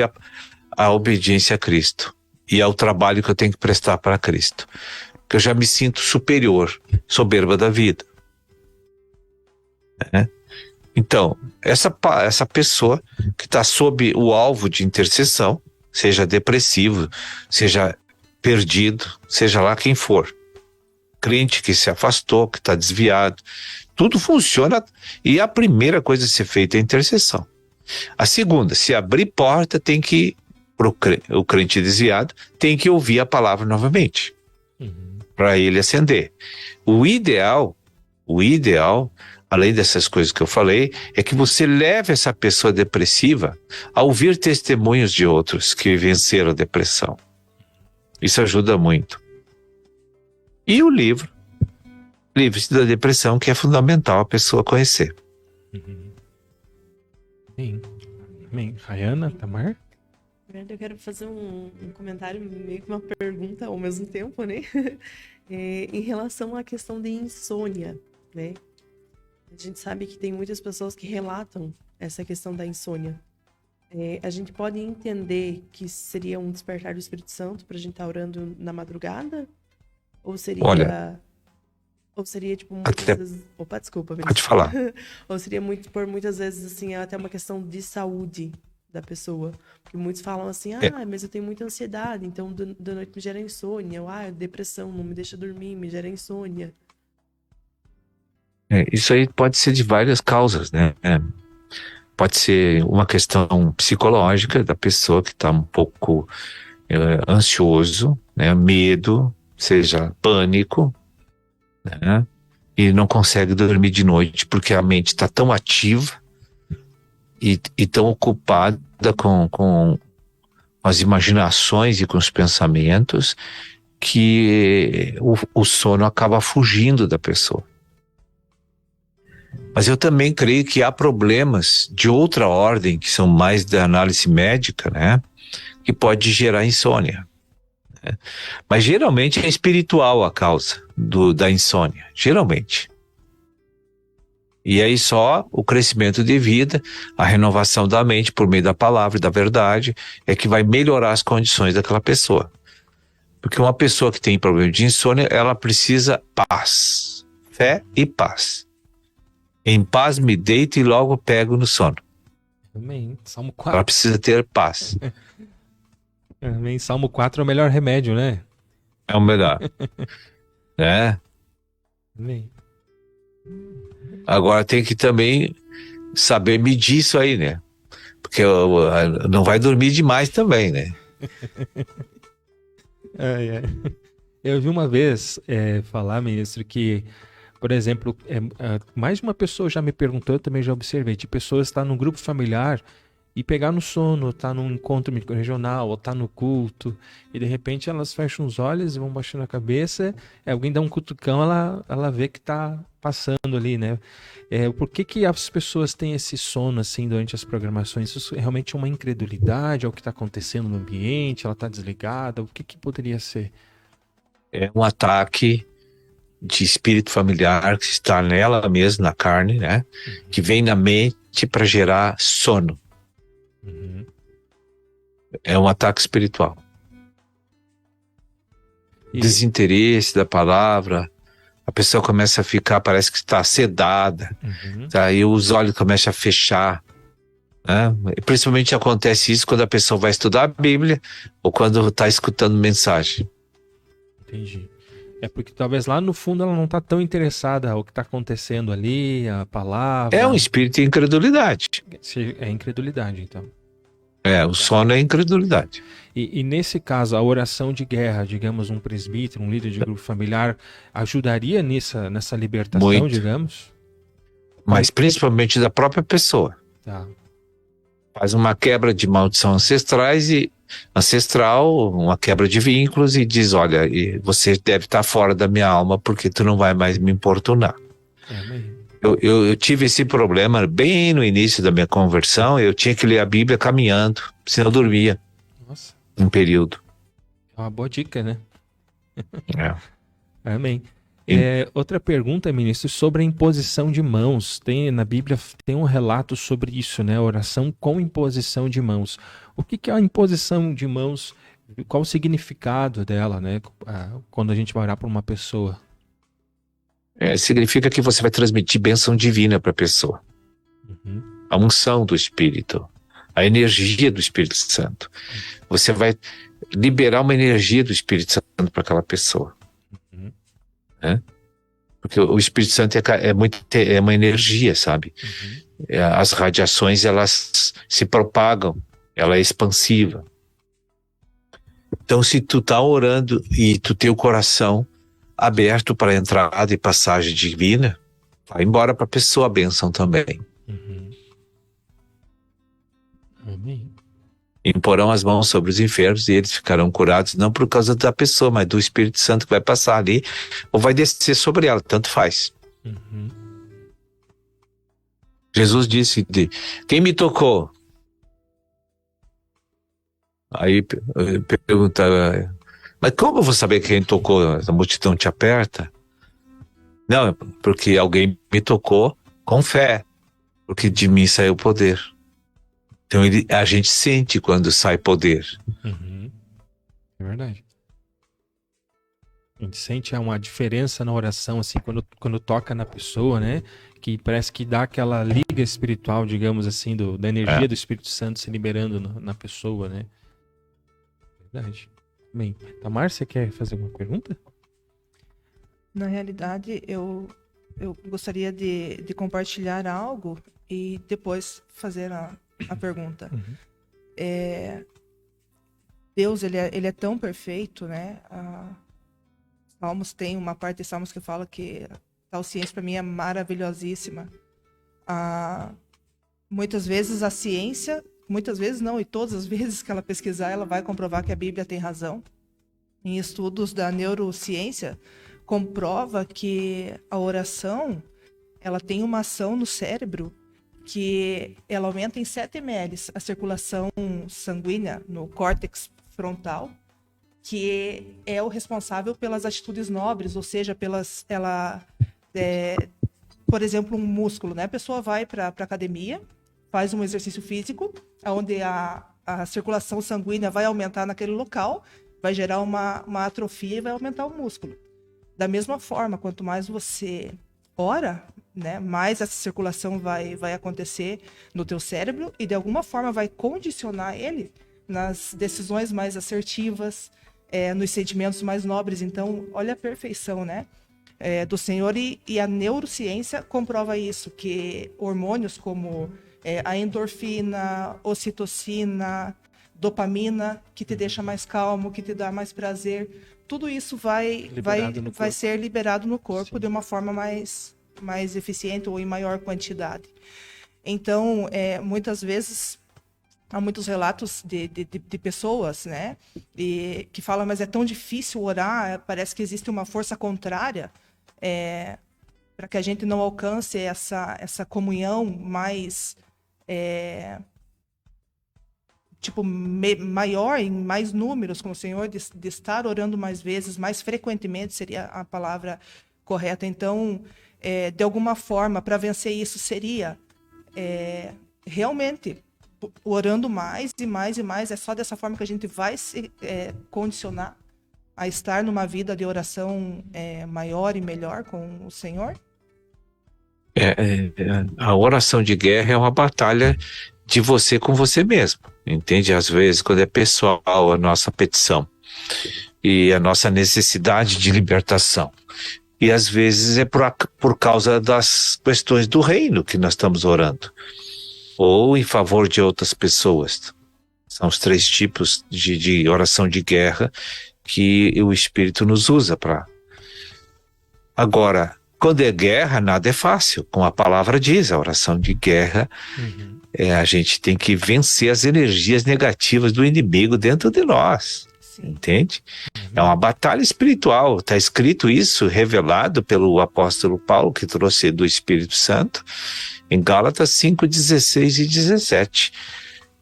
a obediência a Cristo e ao trabalho que eu tenho que prestar para Cristo. Que eu já me sinto superior, soberba da vida. Então, essa pessoa que está sob o alvo de intercessão, seja depressivo, seja perdido, seja lá quem for, crente que se afastou, que está desviado, tudo funciona, e a primeira coisa a ser feita é a intercessão. A segunda, se abrir porta, tem que, o crente desviado, tem que ouvir a palavra novamente, para ele acender. O ideal, além dessas coisas que eu falei, é que você leve essa pessoa depressiva a ouvir testemunhos de outros que venceram a depressão. Isso ajuda muito. E o livro, Livre-se da Depressão, que é fundamental a pessoa conhecer. Sim. Amém. Rayana, Tamar? Eu quero fazer um comentário, meio que uma pergunta ao mesmo tempo, né? Em relação à questão de insônia, né? A gente sabe que tem muitas pessoas que relatam essa questão da insônia. A gente pode entender que seria um despertar do Espírito Santo para a gente estar orando na madrugada? Ou seria... Ou seria, tipo, muitas vezes... Opa, desculpa. Pode falar. Ou seria, por muitas vezes, assim, até uma questão de saúde da pessoa. Porque muitos falam assim, mas eu tenho muita ansiedade, então da noite me gera insônia. Ou, depressão, não me deixa dormir, me gera insônia. Isso aí pode ser de várias causas, né? Pode ser uma questão psicológica da pessoa que está um pouco ansioso, né? Medo, seja pânico, né? E não consegue dormir de noite porque a mente está tão ativa e tão ocupada com as imaginações e com os pensamentos que o sono acaba fugindo da pessoa. Mas eu também creio que há problemas de outra ordem, que são mais da análise médica, né? Que pode gerar insônia. Né? Mas geralmente é espiritual a causa da insônia, geralmente. E aí só o crescimento de vida, a renovação da mente por meio da palavra e da verdade é que vai melhorar as condições daquela pessoa. Porque uma pessoa que tem problema de insônia, ela precisa paz, fé e paz. Em paz me deito e logo pego no sono. Amém. Salmo 4. Ela precisa ter paz. Amém. Salmo 4 é o melhor remédio, né? É o melhor. Né? Amém. Agora tem que também saber medir isso aí, né? Porque não vai dormir demais também, né? Eu vi uma vez falar, ministro, que, por exemplo, mais de uma pessoa já me perguntou, eu também já observei, de pessoas estar num grupo familiar e pegar no sono, ou tá num encontro regional, ou tá no culto, e de repente elas fecham os olhos e vão baixando a cabeça, alguém dá um cutucão, ela vê que tá passando ali, né? Por que as pessoas têm esse sono assim durante as programações? Isso é realmente uma incredulidade ao que está acontecendo no ambiente? Ela está desligada? O que poderia ser? É um ataque de espírito familiar que está nela mesma, na carne, né? Que vem na mente para gerar sono. É um ataque espiritual. Desinteresse da palavra, a pessoa começa a ficar, parece que está sedada, aí os olhos começam a fechar, né? E principalmente acontece isso quando a pessoa vai estudar a Bíblia ou quando está escutando mensagem. Entendi. É porque talvez lá no fundo ela não está tão interessada ao que está acontecendo ali, a palavra. É um espírito de incredulidade. É incredulidade, então. O sono é incredulidade. E nesse caso, a oração de guerra, digamos, um presbítero, um líder de grupo familiar, ajudaria nessa libertação, muito, digamos? Mas principalmente da própria pessoa. Tá. Faz uma quebra de maldição ancestral, uma quebra de vínculos e diz, olha, você deve estar fora da minha alma porque tu não vai mais me importunar. Eu tive esse problema bem no início da minha conversão, eu tinha que ler a Bíblia caminhando, senão eu dormia. Nossa. Um período. É uma boa dica, né? É. Amém. Outra pergunta, ministro, sobre a imposição de mãos. Na Bíblia tem um relato sobre isso, né? Oração com imposição de mãos. O que é a imposição de mãos? Qual o significado dela, né? Quando a gente vai orar por uma pessoa? Significa que você vai transmitir bênção divina para a pessoa. A unção do Espírito, a energia do Espírito Santo. Você vai liberar uma energia do Espírito Santo para aquela pessoa. Né? Porque o Espírito Santo é uma energia, sabe? As radiações, elas se propagam, ela é expansiva. Então, se tu tá orando e tu tem o coração aberto para a entrada e passagem divina, vai embora para a pessoa a bênção também. Amém. Imporão as mãos sobre os enfermos e eles ficarão curados, não por causa da pessoa, mas do Espírito Santo que vai passar ali, ou vai descer sobre ela, tanto faz. Jesus disse, quem me tocou? Aí pergunta, mas como eu vou saber quem tocou? A multidão te aperta? Não, porque alguém me tocou com fé, porque de mim saiu poder. Então a gente sente quando sai poder. É verdade. A gente sente uma diferença na oração, assim, quando toca na pessoa, né? Que parece que dá aquela liga espiritual, digamos assim, da energia do Espírito Santo se liberando na pessoa, né? Verdade. Bem, Tamar, você quer fazer alguma pergunta? Na realidade, eu gostaria de compartilhar algo e depois fazer a pergunta. Deus, ele é tão perfeito, né? Salmos tem uma parte de Salmos que fala que tal ciência para mim é maravilhosíssima. Muitas vezes a ciência, muitas vezes não, e todas as vezes que ela pesquisar, ela vai comprovar que a Bíblia tem razão. Em estudos da neurociência, comprova que a oração, ela tem uma ação no cérebro que ela aumenta em 7 ml a circulação sanguínea no córtex frontal, que é o responsável pelas atitudes nobres, ou seja, por exemplo, um músculo, né? A pessoa vai para a academia, faz um exercício físico, onde a circulação sanguínea vai aumentar naquele local, vai gerar uma atrofia e vai aumentar o músculo. Da mesma forma, quanto mais você ora, né, mais essa circulação vai acontecer no teu cérebro e de alguma forma vai condicionar ele nas decisões mais assertivas, nos sentimentos mais nobres. Então, olha a perfeição, né, do Senhor, e a neurociência comprova isso, que hormônios como a endorfina, ocitocina, dopamina, que te deixa mais calmo, que te dá mais prazer, tudo isso vai ser liberado no corpo. Sim. De uma forma mais eficiente ou em maior quantidade. Então, muitas vezes, há muitos relatos de pessoas, né, que falam, mas é tão difícil orar, parece que existe uma força contrária para que a gente não alcance essa comunhão mais maior, em mais números com o Senhor, de estar orando mais vezes, mais frequentemente seria a palavra correta. Então, de alguma forma, para vencer isso, seria realmente orando mais e mais e mais. É só dessa forma que a gente vai se condicionar a estar numa vida de oração maior e melhor com o Senhor? A oração de guerra é uma batalha de você com você mesmo, entende? Às vezes, quando é pessoal a nossa petição e a nossa necessidade de libertação, e às vezes é por causa das questões do reino que nós estamos orando, ou em favor de outras pessoas. São os 3 tipos de oração de guerra que o Espírito nos usa para. Agora, quando é guerra, nada é fácil. Como a palavra diz, a oração de guerra, a gente tem que vencer as energias negativas do inimigo dentro de nós. Sim. Entende? É uma batalha espiritual. Está escrito isso, revelado pelo apóstolo Paulo, que trouxe do Espírito Santo, em Gálatas 5, 16 e 17,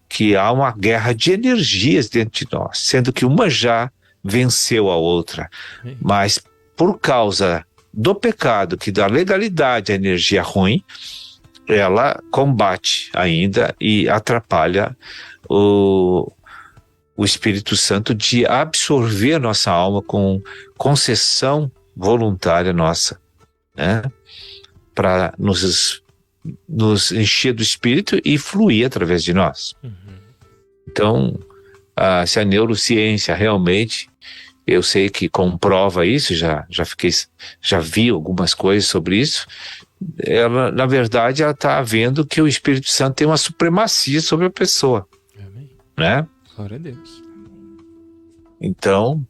que há uma guerra de energias dentro de nós, sendo que uma já venceu a outra, mas por causa do pecado que dá legalidade à energia ruim, ela combate ainda e atrapalha o Espírito Santo de absorver a nossa alma com concessão voluntária nossa, né? Para nos encher do Espírito e fluir através de nós. Então, se a neurociência realmente, eu sei que comprova isso, já vi algumas coisas sobre isso, ela, na verdade, ela está vendo que o Espírito Santo tem uma supremacia sobre a pessoa. Amém. Né? Glória a Deus. Então,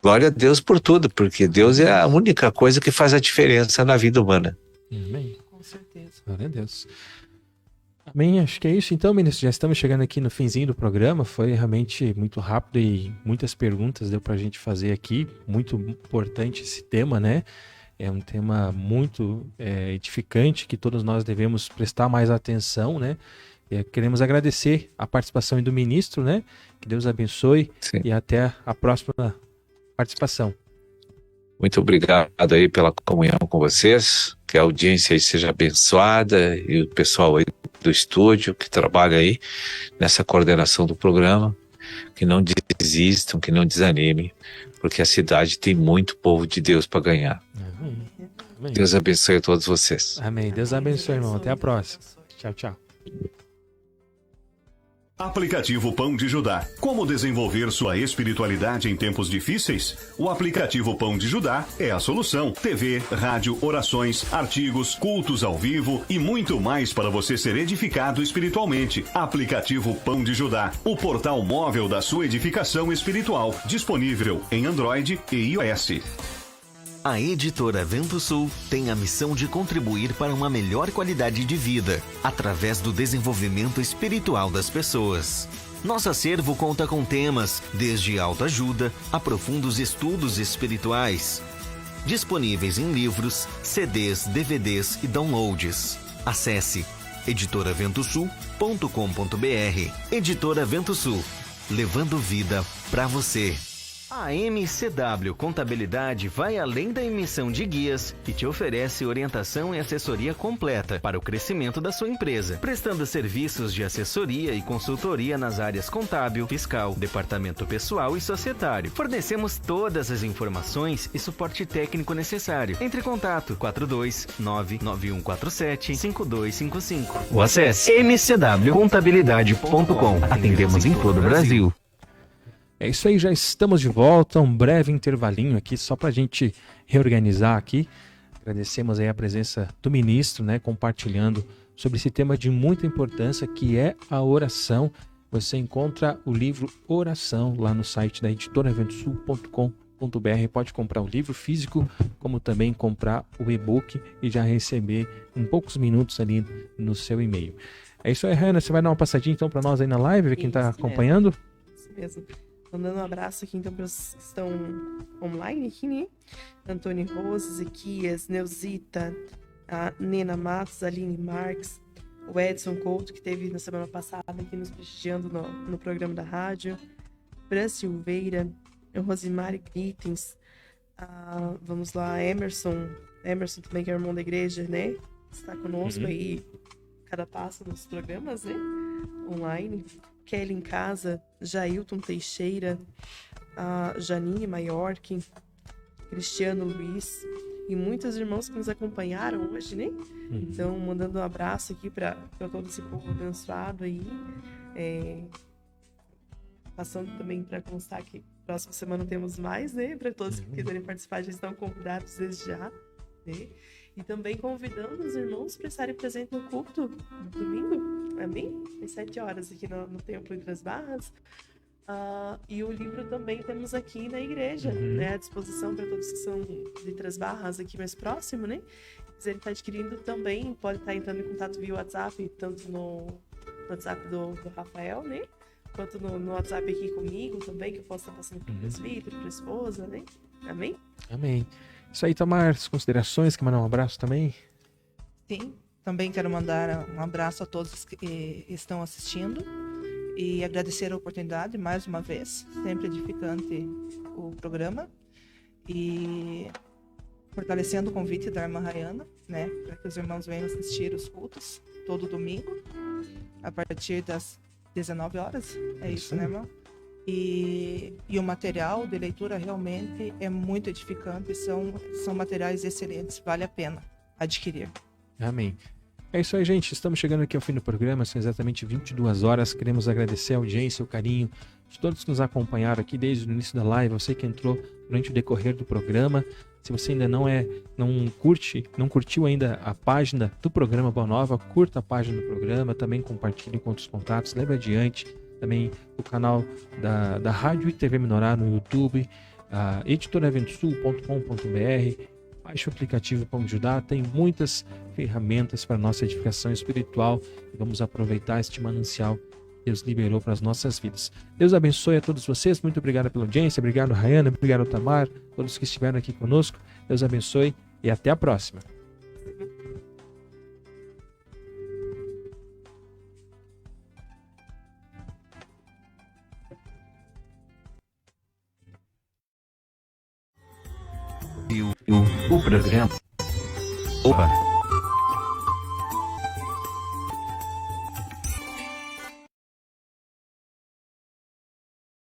glória a Deus por tudo, porque Deus é a única coisa que faz a diferença na vida humana. Amém. Com certeza. Glória a Deus. Amém, acho que é isso então, ministro. Já estamos chegando aqui no finzinho do programa. Foi realmente muito rápido e muitas perguntas deu pra gente fazer aqui. Muito importante esse tema, né? É um tema muito edificante que todos nós devemos prestar mais atenção, né? Queremos agradecer a participação do ministro, né? Que Deus abençoe. Sim. E até a próxima participação. Muito obrigado aí pela comunhão com vocês, que a audiência aí seja abençoada e o pessoal aí do estúdio que trabalha aí nessa coordenação do programa, que não desistam, que não desanimem, porque a cidade tem muito povo de Deus para ganhar. Amém. Deus abençoe a todos vocês. Amém. Deus abençoe, irmão. Até a próxima. Tchau, tchau. Aplicativo Pão de Judá. Como desenvolver sua espiritualidade em tempos difíceis? O aplicativo Pão de Judá é a solução. TV, rádio, orações, artigos, cultos ao vivo e muito mais para você ser edificado espiritualmente. Aplicativo Pão de Judá, o portal móvel da sua edificação espiritual, disponível em Android e iOS. A Editora Vento Sul tem a missão de contribuir para uma melhor qualidade de vida, através do desenvolvimento espiritual das pessoas. Nosso acervo conta com temas desde autoajuda a profundos estudos espirituais, disponíveis em livros, CDs, DVDs e downloads. Acesse editoraventosul.com.br. Editora Vento Sul, levando vida para você. A MCW Contabilidade vai além da emissão de guias e te oferece orientação e assessoria completa para o crescimento da sua empresa, prestando serviços de assessoria e consultoria nas áreas contábil, fiscal, departamento pessoal e societário. Fornecemos todas as informações e suporte técnico necessário. Entre em contato 429-9147-5255. Ou acesse mcwcontabilidade.com. Atendemos em todo o Brasil. É isso aí, já estamos de volta, um breve intervalinho aqui, só para a gente reorganizar aqui. Agradecemos aí a presença do ministro, né, compartilhando sobre esse tema de muita importância, que é a oração. Você encontra o livro Oração lá no site da editoraventosul.com.br. Pode comprar o livro físico, como também comprar o e-book e já receber em poucos minutos ali no seu e-mail. É isso aí, Hanna, você vai dar uma passadinha então para nós aí na live, ver quem está acompanhando? Isso mesmo. Mandando um abraço aqui então para os que estão online aqui, né? Antônio Rose, Ezequias, Neuzita, a Nena Matos, Aline Marques, o Edson Couto, que esteve na semana passada aqui nos prestigiando no programa da rádio, Fran Silveira, o Rosimari Grittens, vamos lá, Emerson também, que é irmão da igreja, né? Está conosco aí, cada passo nos programas, né? Online. Kelly em casa, Jailton Teixeira, a Janine Maiorque, Cristiano Luiz e muitos irmãos que nos acompanharam hoje, né? Então, mandando um abraço aqui para todo esse povo abençoado aí. Passando também para constar que próxima semana temos mais, né? Para todos que quiserem participar, já estão convidados desde já, né? E também convidando os irmãos para estarem presentes no culto no domingo. Amém? Às 7 horas aqui no Templo de Três Barras. E o livro também temos aqui na igreja, né? À disposição para todos que são de Três Barras aqui mais próximo, né? Se quiserem estar adquirindo também, pode estar entrando em contato via WhatsApp, tanto no WhatsApp do Rafael, né? Quanto no WhatsApp aqui comigo também, que eu posso estar passando para o presbítero, para a esposa, né? Amém? Amém. Isso aí, Tamar, as considerações, quer mandar um abraço também? Sim. Também quero mandar um abraço a todos que estão assistindo e agradecer a oportunidade mais uma vez, sempre edificante o programa, e fortalecendo o convite da irmã Rayana, né, para que os irmãos venham assistir os cultos todo domingo a partir das 19 horas, é isso, né, irmão? E o material de leitura realmente é muito edificante, são materiais excelentes, vale a pena adquirir. Amém. É isso aí, gente. Estamos chegando aqui ao fim do programa. São exatamente 22 horas. Queremos agradecer a audiência, o carinho de todos que nos acompanharam aqui desde o início da live. Você que entrou durante o decorrer do programa. Se você ainda não curtiu ainda a página do programa Boa Nova, curta a página do programa. Também compartilhe com outros contatos. Leve adiante também o canal da Rádio e TV Menorá no YouTube. Editoraventosul.com.br. Baixe o aplicativo Pão de Judá, tem muitas ferramentas para nossa edificação espiritual e vamos aproveitar este manancial que Deus liberou para as nossas vidas. Deus abençoe a todos vocês, muito obrigado pela audiência, obrigado Rayana, obrigado Tamar, todos que estiveram aqui conosco. Deus abençoe e até a próxima. O programa. Opa!